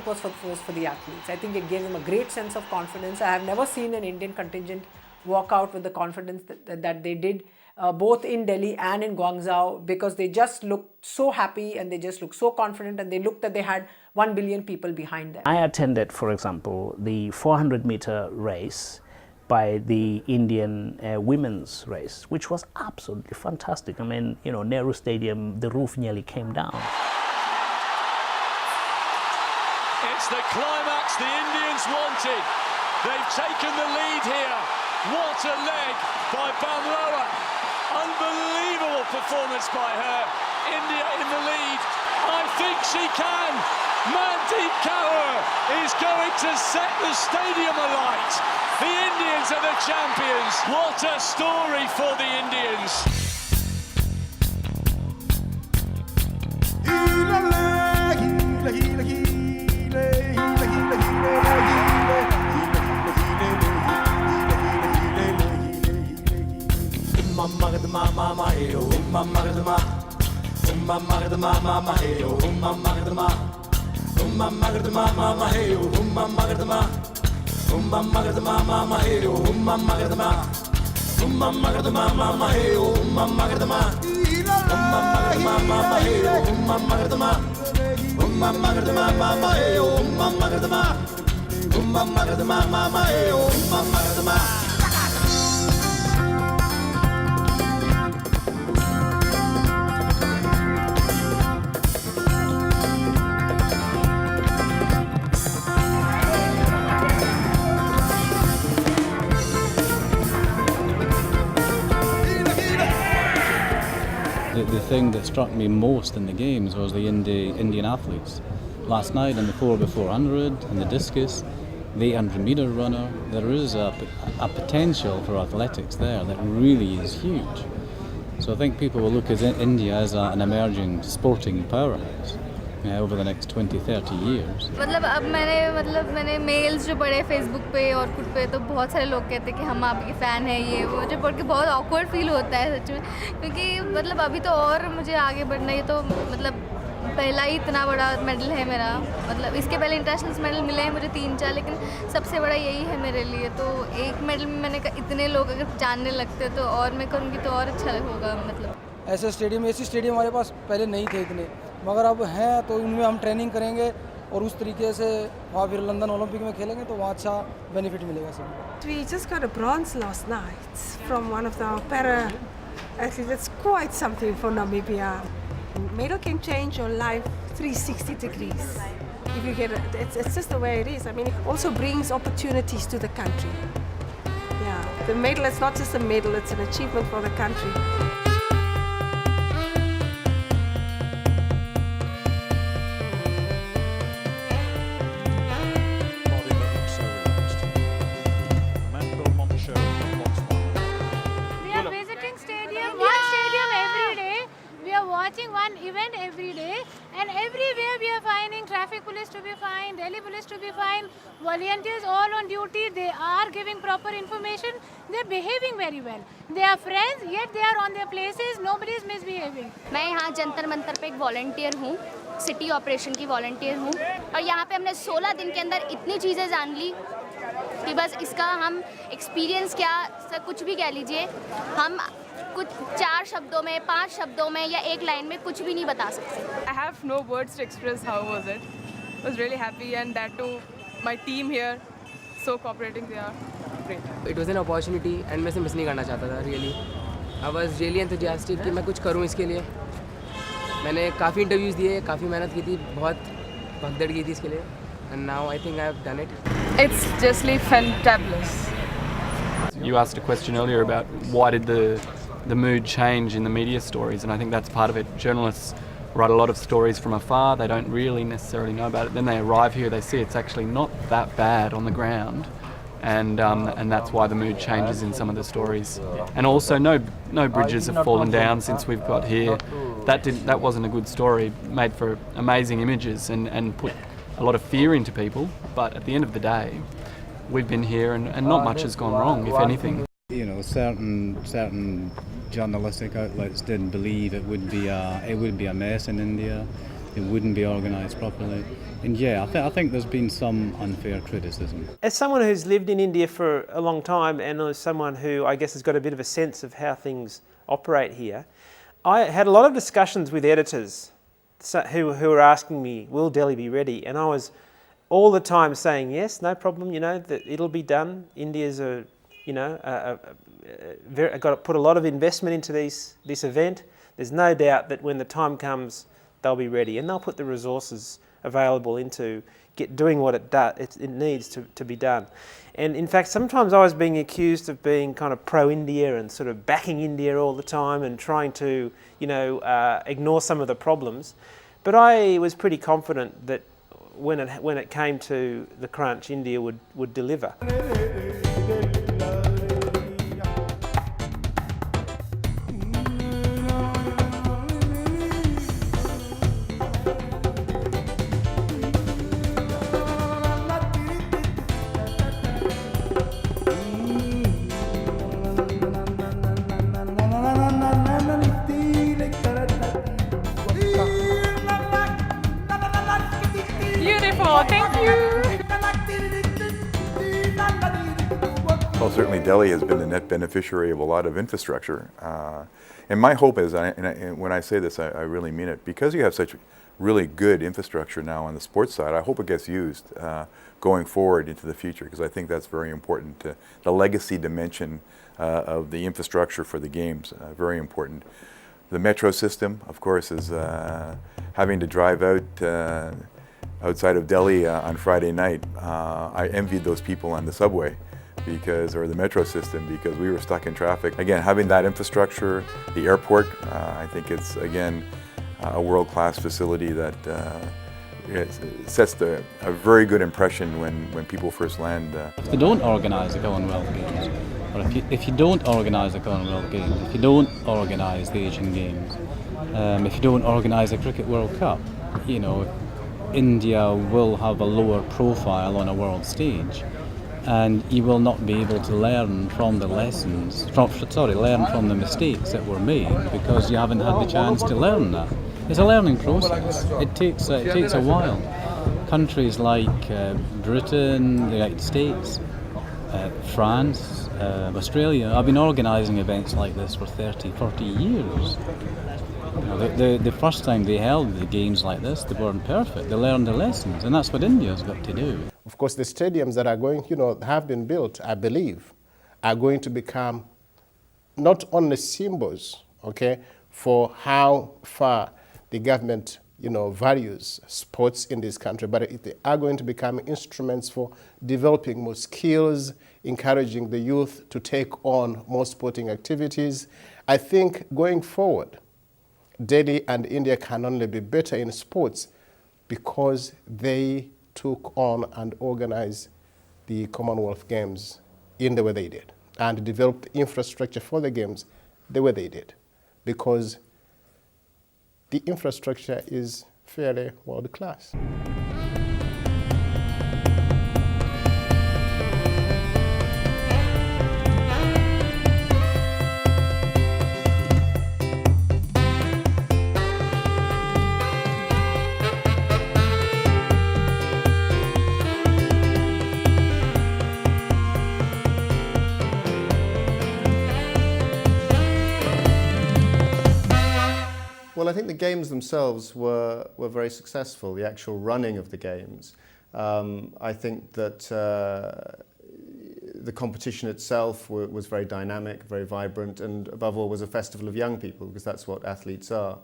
was for the athletes. I think it gave them a great sense of confidence. I have never seen an Indian contingent walk out with the confidence that they did, both in Delhi and in Guangzhou, because they just looked so happy and they just looked so confident, and they looked that they had 1 billion people behind them. I attended, for example, the 400-meter race by the Indian women's race, which was absolutely fantastic. I mean, you know, Nehru Stadium, the roof nearly came down. It's the climax the Indians wanted. They've taken the lead here. What a leg by Bamroa. Unbelievable performance by her. India in the lead. I think she can. Mandeep Kaur is going to set the stadium alight. The Indians are the champions. What a story for the Indians. The thing that struck me most in the games was the Indian athletes. Last night in the 4x400 and the discus, the 800-meter runner, there is a potential for athletics there that really is huge. So I think people will look at India as an emerging sporting powerhouse over the next 20-30 years. मतलब अब मैंने mails जो पढ़े Facebook पे और कुछ पे, तो बहुत सारे लोग कहते हैं कि हम आपके फ़ैन हैं, ये वो, मुझे पढ़ के बहुत ऑकवर्ड फील होता है सच में, क्योंकि मतलब अभी तो और मुझे आगे बढ़ना है। तो मतलब पहला ही इतना बड़ा मेडल है मेरा, मतलब इसके पहले इंटरनेशनल मेडल मिले हैं मुझे 3-4, लेकिन सबसे बड़ा यही है मेरे लिए। तो एक मेडल में मैंने कहा इतने लोग अगर जानने लगते तो और मैं करूँगी तो और अच्छा होगा। मतलब ऐसे स्टेडियम हमारे पास पहले नहीं थे इतने, मगर अब हैं, तो उनमें हम ट्रेनिंग करेंगे और उस तरीके से वहाँ फिर लंदन ओलंपिक में खेलेंगे तो वहाँ अच्छा बेनिफिट मिलेगा सब। We just got a bronze last night from one of the para athletes. That's quite something for Namibia. Medal can change your life 360 degrees. If you get it, it's just the way it is. I mean, it also brings opportunities to the country. Yeah, the medal is not just a medal; it's an achievement for the country. Watching one event every day, and everywhere we are finding traffic police to be fine, Delhi police to be fine, volunteers all on duty. They are giving proper information. They are behaving very well. They are friends, yet they are on their places. Nobody is misbehaving. मैं यहाँ जंतर मंतर पे एक volunteer हूँ, city operation की volunteer हूँ, और यहाँ पे हमने 16 दिन के अंदर इतनी चीज़ें जान ली कि बस इसका हम एक्सपीरियंस क्या कुछ भी कह लीजिए, हम कुछ 4 शब्दों में, 5 शब्दों में या एक लाइन में कुछ भी नहीं बता सकते। I have no words to express how was it. I was really happy, and that too, my team here, so cooperating, they are great. It was an opportunity and मैं इसे मिस नहीं करना चाहता था really. I was really enthusiastic कि मैं कुछ करूँ इसके लिए। मैंने काफ़ी इंटरव्यूज़ दिए, काफ़ी मेहनत की थी, बहुत भगदड़ की थी इसके लिए, and now I think I have done it. It's justly fantabulous. You asked a question earlier about why did the mood change in the media stories, and I think that's part of it. Journalists write a lot of stories from afar, they don't really necessarily know about it, then they arrive here, they see it's actually not that bad on the ground, and that's why the mood changes in some of the stories. And also no bridges have fallen down since we've got here. That wasn't a good story, made for amazing images and put a lot of fear into people, but at the end of the day we've been here and not much has gone wrong, if anything. You know, certain journalistic outlets didn't believe it would be a mess in India. it wouldn't be organised properly. And yeah, I think there's been some unfair criticism. As someone who's lived in India for a long time, and as someone who I guess has got a bit of a sense of how things operate here, I had a lot of discussions with editors who were asking me, will Delhi be ready? And I was all the time saying, yes, no problem, that it'll be done. India's got to put a lot of investment into this event. There's no doubt that when the time comes, they'll be ready, and they'll put the resources available into doing what it needs to be done. And in fact, sometimes I was being accused of being kind of pro-India and sort of backing India all the time and trying to, ignore some of the problems. But I was pretty confident that when it came to the crunch, India would deliver. Beautiful, thank you. Well, certainly Delhi has been the net beneficiary of a lot of infrastructure. And my hope is, and when I say this, I really mean it, because you have such really good infrastructure now on the sports side, I hope it gets used going forward into the future, because I think that's very important. The legacy dimension of the infrastructure for the games, very important. The metro system, of course, is having to drive out outside of Delhi on Friday night. I envied those people on the subway or the metro system, because we were stuck in traffic. Again, having that infrastructure, the airport, I think it's, again, a world-class facility that sets a very good impression when people first land. If they don't organise the Commonwealth Games, or if you don't organise the Commonwealth Games, if you don't organise the Asian Games, if you don't organise the Cricket World Cup, India will have a lower profile on a world stage, and you will not be able to learn from the learn from the mistakes that were made, because you haven't had the chance to learn that. It's a learning process. It takes a while. Countries like Britain, the United States, France, Australia have been organising events like this for 30, 40 years. The first time they held the games like this, they weren't perfect. They learned the lessons, and that's what India's got to do. Of course, the stadiums that are going, have been built, I believe, are going to become not only symbols, for how far the government, values sports in this country, but they are going to become instruments for developing more skills, encouraging the youth to take on more sporting activities. I think going forward, Delhi and India can only be better in sports because they took on and organized the Commonwealth Games in the way they did and developed infrastructure for the games the way they did, because the infrastructure is fairly world class. Well, I think the games themselves were very successful, the actual running of the games. I think that the competition itself was very dynamic, very vibrant, and above all was a festival of young people, because that's what athletes are.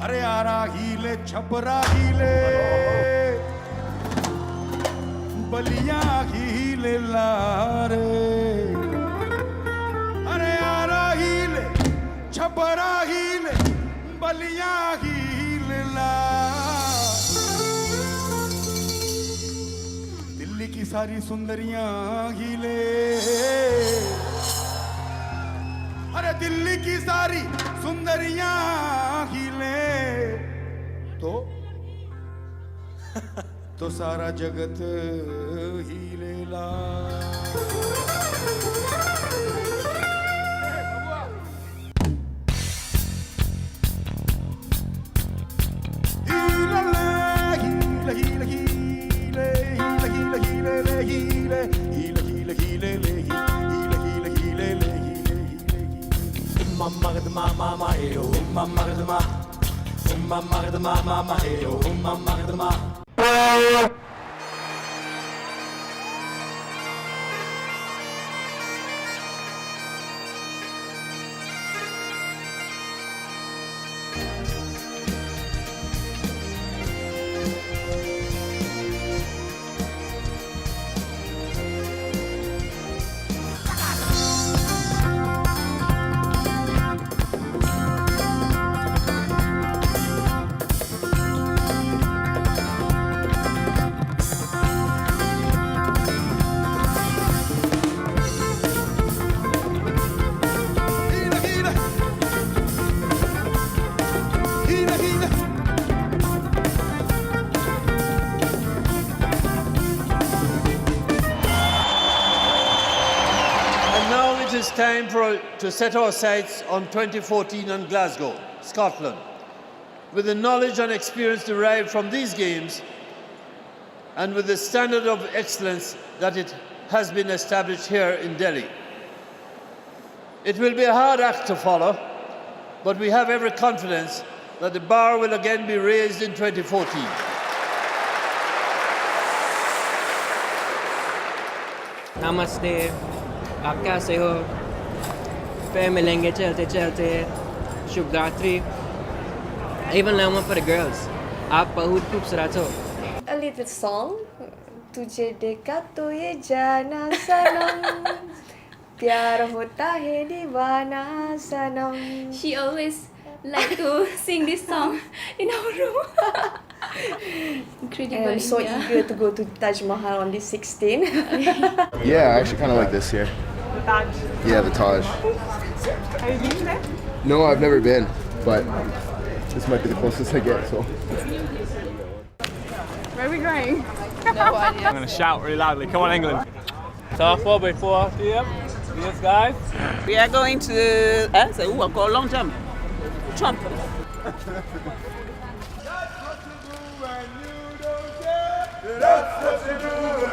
Are ara gile chhapra gile baliya gile lare are ara gile chhapra gile baliya gile की सारी सुंदरियां हिले अरे दिल्ली की सारी सुंदरियां हिले तो सारा जगत हिलेला It's time to set our sights on 2014 and Glasgow, Scotland. With the knowledge and experience derived from these games and with the standard of excellence that it has been established here in Delhi. It will be a hard act to follow, but we have every confidence that the bar will again be raised in 2014. Namaste. आप कैसे हो? फिर मिलेंगे चलते चलते शुभ रात्रि. Even now for the girls. आप बहुत खूबसूरत हो. A little song. तुझे देखा तो ये जाना सनम प्यार होता है दीवाना सनम. She always like to sing this song in our room. Incredible. I'm so eager to go to Taj Mahal on the 16th. Yeah, I actually kind of like this here. The Taj? Yeah, the Taj. Have you been there? No, I've never been, but this might be the closest I get, so. Where are we going? No idea. I'm going to shout really loudly. Come on, England. Top 4 before after you. Yes, guys. We are going to go long jump. Trump. That's what you do